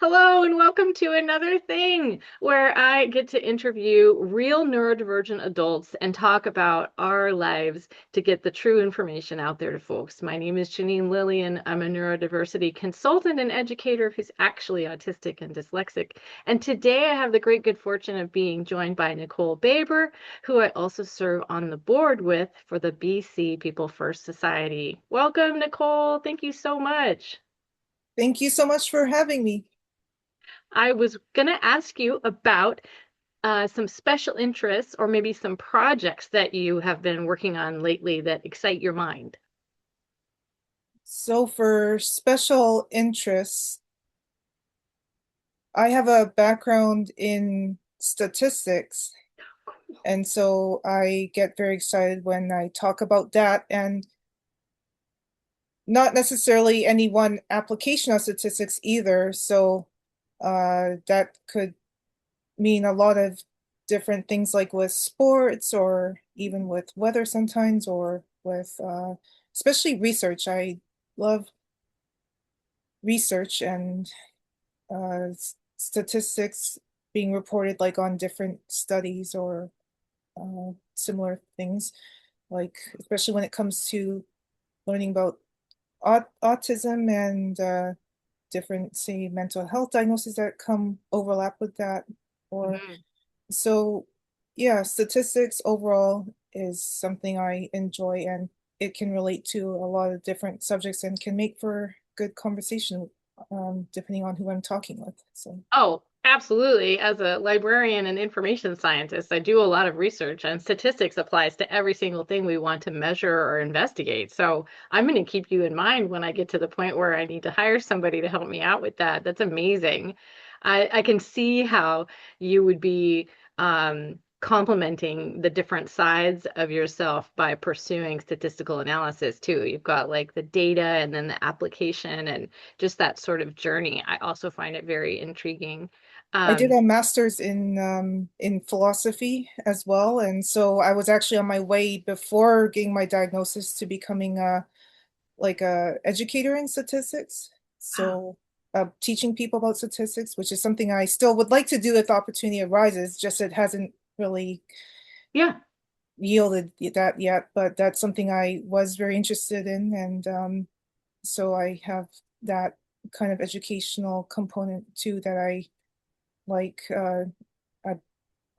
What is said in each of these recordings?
Hello and welcome to another thing where I get to interview real neurodivergent adults and talk about our lives to get the true information out there to folks. My name is Jenine Lillian. I'm a neurodiversity consultant and educator who's actually autistic and dyslexic. And today I have the great good fortune of being joined by Nicole Baber, who I also serve on the board with for the BC People First Society. Welcome, Nicole. Thank you so much. Thank you so much for having me. I was going to ask you about some special interests or maybe some projects that you have been working on lately that excite your mind. So for special interests, I have a background in statistics, and so I get very excited when I talk about that, and not necessarily any one application of statistics either. So that could mean a lot of different things like with sports or even with weather sometimes or with especially research. I love research and statistics being reported like on different studies or similar things, like especially when it comes to learning about autism and different, say, mental health diagnoses that come overlap with that. Or Mhm. so, yeah, statistics overall is something I enjoy, and it can relate to a lot of different subjects and can make for good conversation, depending on who I'm talking with. So, Oh, absolutely. As a librarian and information scientist, I do a lot of research, and statistics applies to every single thing we want to measure or investigate. So I'm going to keep you in mind when I get to the point where I need to hire somebody to help me out with that. That's amazing. I can see how you would be complementing the different sides of yourself by pursuing statistical analysis too. You've got like the data and then the application and just that sort of journey. I also find it very intriguing. I did Um, a master's in philosophy as well, and so I was actually on my way before getting my diagnosis to becoming a educator in statistics. So teaching people about statistics, which is something I still would like to do if the opportunity arises, just it hasn't really yeah. yielded that yet, but that's something I was very interested in. And so I have that kind of educational component too that I like. I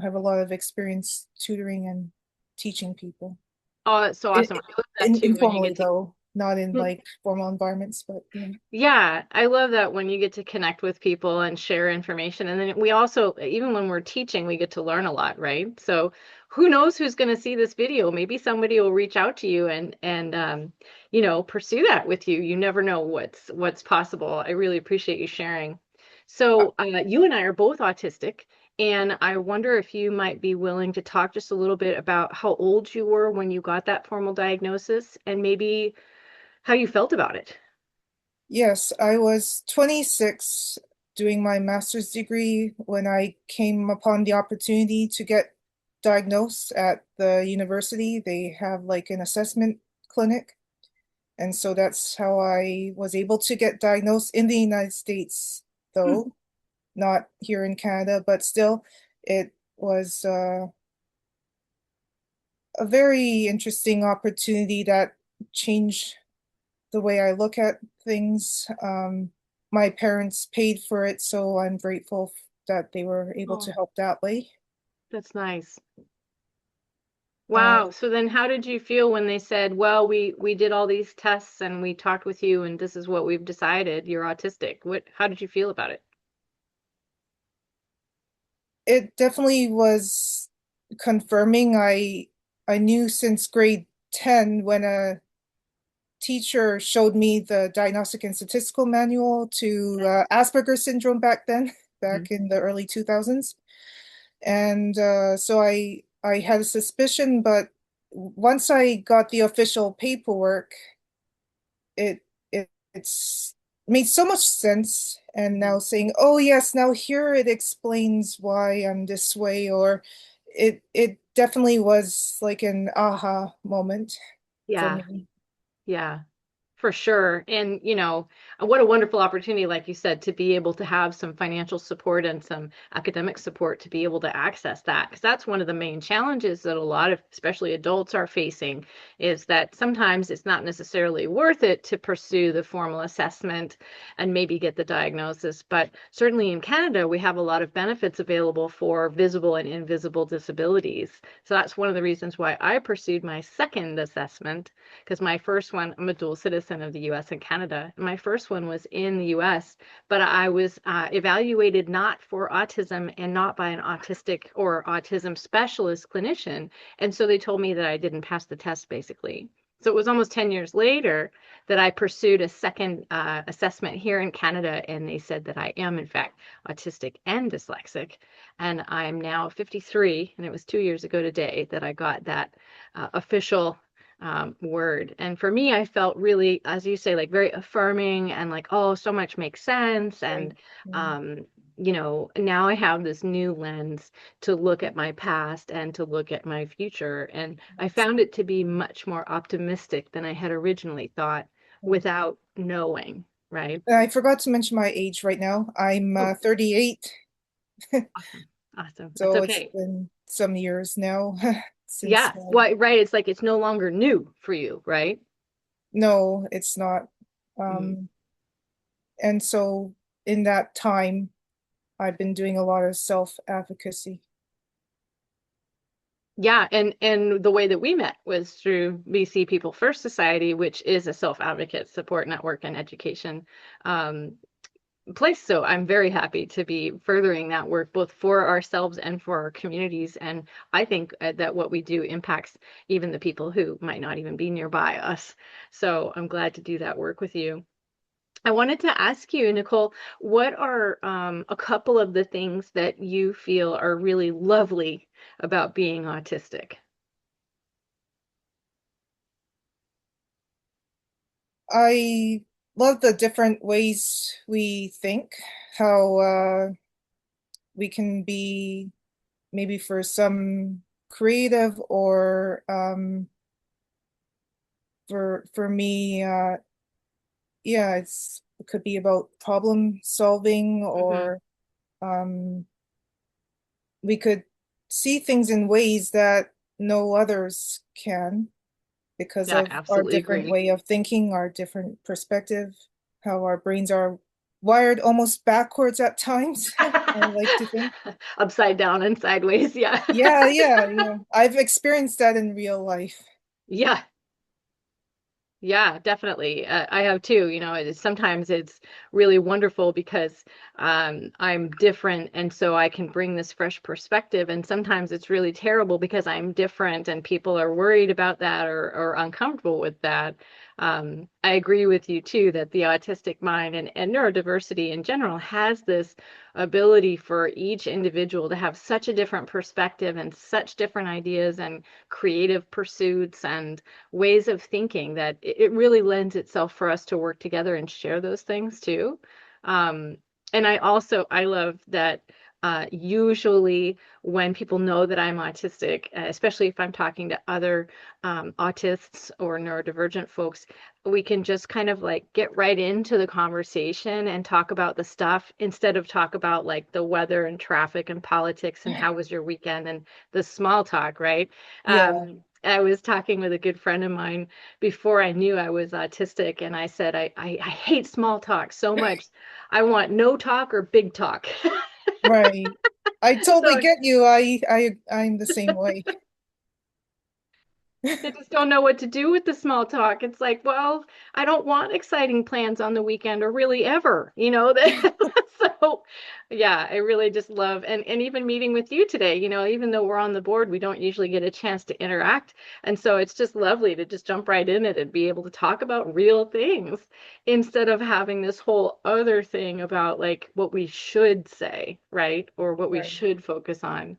have a lot of experience tutoring and teaching people. Oh, that's so awesome. I love that too when you Informally get to. though, not in like formal environments, but yeah. Yeah, I love that when you get to connect with people and share information. And then we also, even when we're teaching, we get to learn a lot, right? So who knows who's going to see this video? Maybe somebody will reach out to you and pursue that with you. You never know what's possible. I really appreciate you sharing. So you and I are both autistic, and I wonder if you might be willing to talk just a little bit about how old you were when you got that formal diagnosis and maybe how you felt about it. Yes, I was 26 doing my master's degree when I came upon the opportunity to get diagnosed at the university. They have like an assessment clinic. And so that's how I was able to get diagnosed in the United States, Hmm. though, not here in Canada, but still, it was a very interesting opportunity that changed the way I look at things. My parents paid for it, so I'm grateful that they were able to Oh, help that way. that's nice. Uh, Wow. So then how did you feel when they said, well, we did all these tests and we talked with you and this is what we've decided, you're autistic. How did you feel about it? it definitely was confirming. I knew since grade 10 when a teacher showed me the diagnostic and statistical manual to Asperger's syndrome back then, Mhm. back in the early 2000s. And so I had a suspicion, but once I got the official paperwork, it it's made so much sense. And now saying, oh yes, now here it explains why I'm this way, or it definitely was like an aha moment for Yeah. me. Yeah. For sure. And, what a wonderful opportunity, like you said, to be able to have some financial support and some academic support to be able to access that. Because that's one of the main challenges that a lot of, especially adults, are facing, is that sometimes it's not necessarily worth it to pursue the formal assessment and maybe get the diagnosis. But certainly in Canada, we have a lot of benefits available for visible and invisible disabilities. So that's one of the reasons why I pursued my second assessment, because my first one, I'm a dual citizen of the US and Canada. My first one was in the US, but I was evaluated not for autism and not by an autistic or autism specialist clinician. And so they told me that I didn't pass the test, basically. So it was almost 10 years later that I pursued a second assessment here in Canada, and they said that I am, in fact, autistic and dyslexic. And I'm now 53, and it was 2 years ago today that I got that official word. And for me, I felt really, as you say, like very affirming and like, oh, so much makes sense. Right. And, Yeah. um, now I have this new lens to look at my past and to look at my future. And I That's found it to be much more optimistic than I had originally thought right. without knowing, right? I forgot to mention my age right now. I'm Oh, 38, awesome. Awesome. That's so it's okay. been some years now since Yeah. Well, right. It's like it's no longer new for you, right? no, it's not. Mm. Um, and so in that time, I've been doing a lot of self-advocacy. Yeah, and the way that we met was through BC People First Society, which is a self-advocate support network and education um, place. So I'm very happy to be furthering that work both for ourselves and for our communities. And I think that what we do impacts even the people who might not even be nearby us. So I'm glad to do that work with you. I wanted to ask you, Nicole, what are a couple of the things that you feel are really lovely about being autistic? I love the different ways we think, how we can be maybe for some creative or for me yeah, it could be about problem solving Hmm. or we could see things in ways that no others can because Yeah, of our absolutely different agree. way of thinking, our different perspective, how our brains are wired almost backwards at times, I like to think. Upside down and sideways. Yeah. Yeah, yeah, yeah. I've experienced that in real life. Yeah. Yeah, definitely. I have too. Sometimes it's really wonderful because I'm different, and so I can bring this fresh perspective. And sometimes it's really terrible because I'm different, and people are worried about that or uncomfortable with that. I agree with you too that the autistic mind and neurodiversity in general has this ability for each individual to have such a different perspective and such different ideas and creative pursuits and ways of thinking that it really lends itself for us to work together and share those things too. Um, and I love that usually when people know that I'm autistic, especially if I'm talking to other autists or neurodivergent folks, we can just kind of like get right into the conversation and talk about the stuff instead of talk about like the weather and traffic and politics and how was your weekend and the small talk, right? Yeah, I was talking with a good friend of mine before I knew I was autistic, and I said, I hate small talk so much. I want no talk or big talk. right. I totally So get you. I'm the same way. they just don't know what to do with the small talk. It's like, well, I don't want exciting plans on the weekend or really ever, So yeah, I really just love and even meeting with you today, even though we're on the board, we don't usually get a chance to interact. And so it's just lovely to just jump right in it and be able to talk about real things instead of having this whole other thing about like what we should say, right? Or what we Right, should focus on.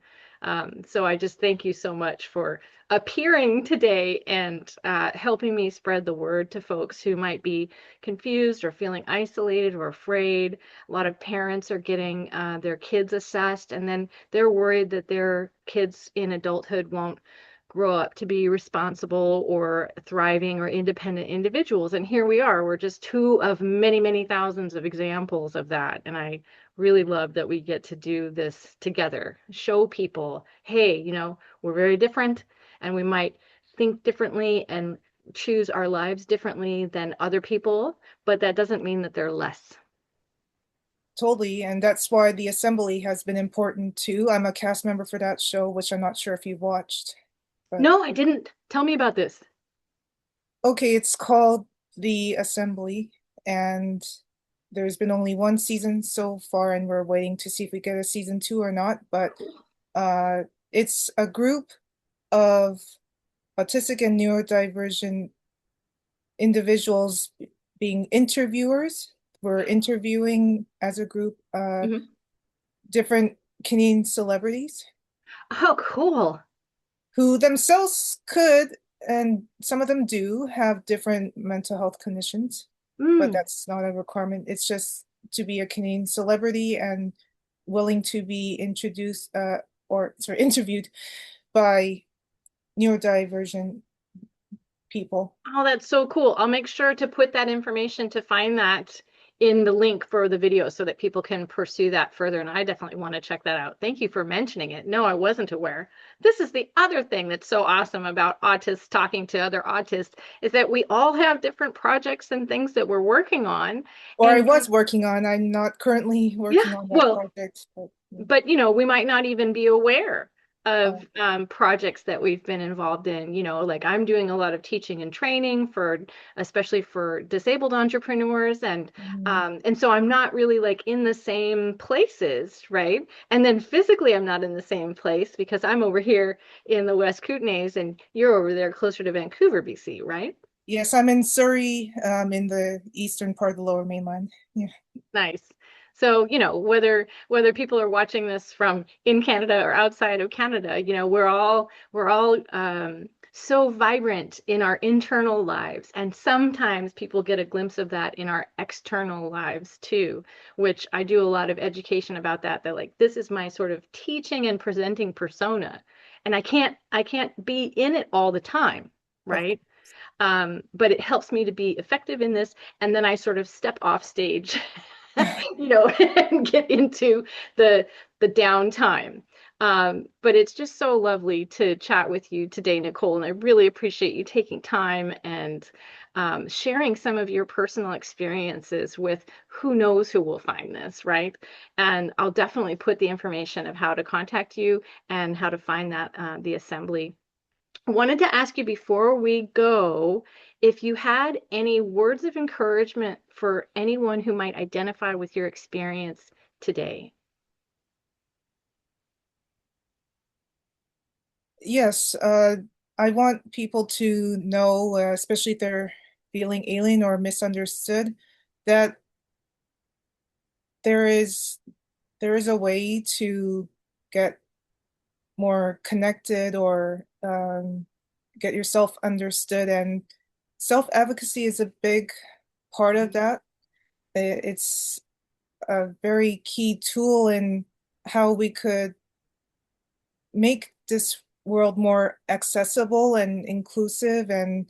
So I just thank you so much for appearing today and helping me spread the word to folks who might be confused or feeling isolated or afraid. A lot of parents are getting their kids assessed, and then they're worried that their kids in adulthood won't grow up to be responsible or thriving or independent individuals. And here we are. We're just two of many, many thousands of examples of that. And I really love that we get to do this together, show people, hey, we're very different and we might think differently and choose our lives differently than other people, but that doesn't mean that they're less. Totally. And that's why the assembly has been important too. I'm a cast member for that show, which I'm not sure if you've watched, but No, I didn't. Tell me about this. okay, it's called The Assembly, and there's been only one season so far, and we're waiting to see if we get a season two or not. But uh, it's a group of autistic and neurodivergent individuals being interviewers. We're interviewing as a group Mhm. different Canadian celebrities Oh, cool. who themselves could, and some of them do, have different mental health conditions, but Mm. that's not a requirement. It's just to be a Canadian celebrity and willing to be introduced or sorry, interviewed by neurodivergent people. Oh, that's so cool. I'll make sure to put that information to find that in the link for the video so that people can pursue that further. And I definitely want to check that out. Thank you for mentioning it. No, I wasn't aware. This is the other thing that's so awesome about autists talking to other autists is that we all have different projects and things that we're working on. Or I And was working on, I'm not currently yeah, working on that well, project, but yeah. but we might not even be aware of projects that we've been involved in. Like I'm doing a lot of teaching and training for, especially for disabled entrepreneurs, Mhm. and so I'm not really like in the same places, right? And then physically, I'm not in the same place because I'm over here in the West Kootenays, and you're over there closer to Vancouver, BC, right? Yes, I'm in Surrey, in the eastern part of the Lower Mainland. Yeah. Nice. So, whether people are watching this from in Canada or outside of Canada, we're all so vibrant in our internal lives, and sometimes people get a glimpse of that in our external lives too, which I do a lot of education about that. That like this is my sort of teaching and presenting persona, and I can't be in it all the time, Of right? But it helps me to be effective in this. And then I sort of step off stage, and get into the downtime. But it's just so lovely to chat with you today, Nicole, and I really appreciate you taking time and sharing some of your personal experiences with who knows who will find this, right? And I'll definitely put the information of how to contact you and how to find that the assembly. I wanted to ask you before we go if you had any words of encouragement for anyone who might identify with your experience today. Yes, I want people to know, especially if they're feeling alien or misunderstood, that there is there is a way to get more connected or get yourself understood, and self-advocacy is a big part of that. It's a very key tool in how we could make this world more accessible and inclusive, and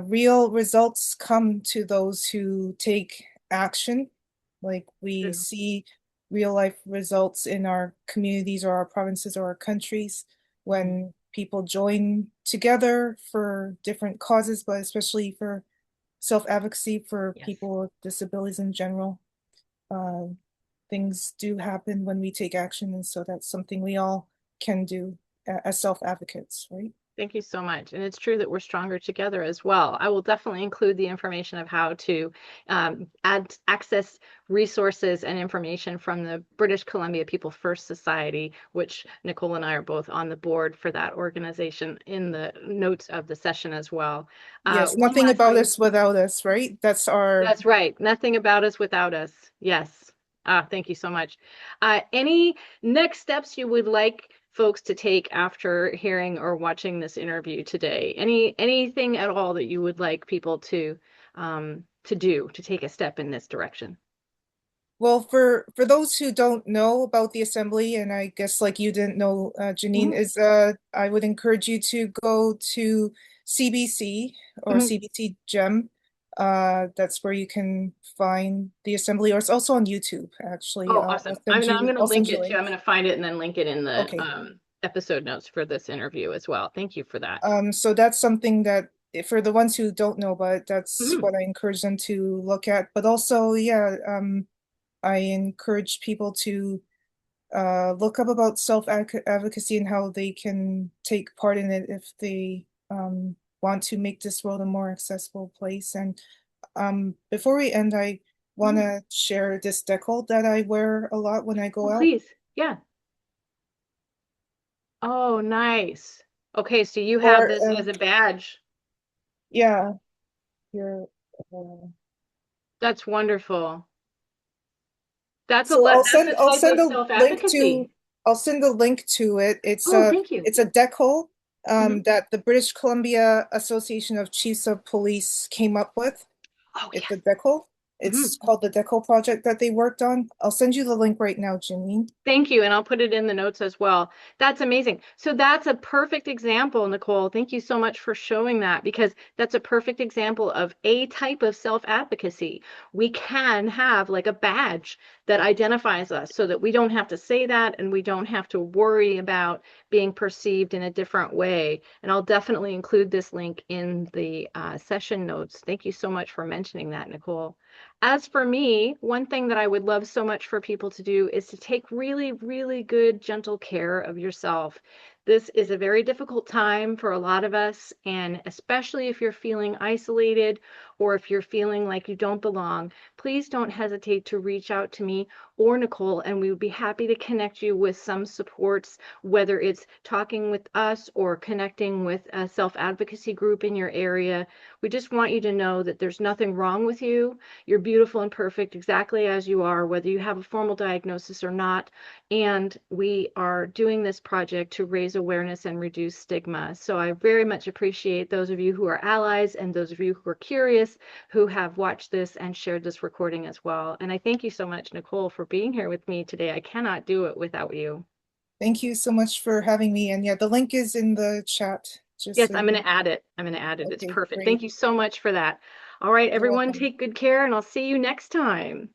real results come to those who take action. Like we True. see real life results in our communities or our provinces or our countries Mm. when people join together for different causes, but especially for self-advocacy for Yes. people with disabilities in general. Uh, Things do happen when we take action, and so that's something we all can do as self-advocates, right? Thank you so much. And it's true that we're stronger together as well. I will definitely include the information of how to access resources and information from the British Columbia People First Society, which Nicole and I are both on the board for that organization in the notes of the session as well. Yes, One nothing last about thing. us without us, right? That's our That's right. Nothing about us without us. Yes. Thank you so much. Any next steps you would like folks to take after hearing or watching this interview today? Anything at all that you would like people to do to take a step in this direction? Well, for those who don't know about the assembly, and I guess like you didn't know, Janine, Mhm, is I would encourage you to go to CBC or mhm. CBC Gem. That's where you can find the assembly, or it's also on YouTube, actually. Oh, awesome. I'm going to I'll link send you a it too. link. I'm going to find it and then link it in the Okay. episode notes for this interview as well. Thank you for that. So that's something that for the ones who don't know about it, that's Mhm. what I encourage them to look at. But also, yeah, I encourage people to look up about self-advocacy and how they can take part in it if they want to make this world a more accessible place. And before we end, I want Mhm. to share this decal that I wear a lot when I Oh, go out. please. Yeah. Oh, nice. Okay, so you have Or this as a badge. yeah, you're. Uh, That's wonderful. That's so that's a type of self-advocacy. I'll send a link to it. Oh, thank you. It's a decal Mhm. that the British Columbia Association of Chiefs of Police came up with. Oh, It's yes. a decal. Mhm. It's called the decal project that they worked on. I'll send you the link right now, Janine. Thank you, and I'll put it in the notes as well. That's amazing. So that's a perfect example, Nicole. Thank you so much for showing that because that's a perfect example of a type of self-advocacy. We can have like a badge that identifies us so that we don't have to say that and we don't have to worry about being perceived in a different way. And I'll definitely include this link in the session notes. Thank you so much for mentioning that, Nicole. As for me, one thing that I would love so much for people to do is to take really, really good, gentle care of yourself. This is a very difficult time for a lot of us, and especially if you're feeling isolated or if you're feeling like you don't belong, please don't hesitate to reach out to me or Nicole, and we would be happy to connect you with some supports, whether it's talking with us or connecting with a self-advocacy group in your area. We just want you to know that there's nothing wrong with you. You're beautiful and perfect exactly as you are, whether you have a formal diagnosis or not. And we are doing this project to raise awareness and reduce stigma. So I very much appreciate those of you who are allies and those of you who are curious, who have watched this and shared this recording as well. And I thank you so much, Nicole, for being here with me today. I cannot do it without you. Thank you so much for having me. And yeah, the link is in the chat, just Yes, so I'm you. going to add it. I'm going to add it. It's Okay, perfect. Thank great. you so much for that. All right, You're everyone, welcome. take good care, and I'll see you next time.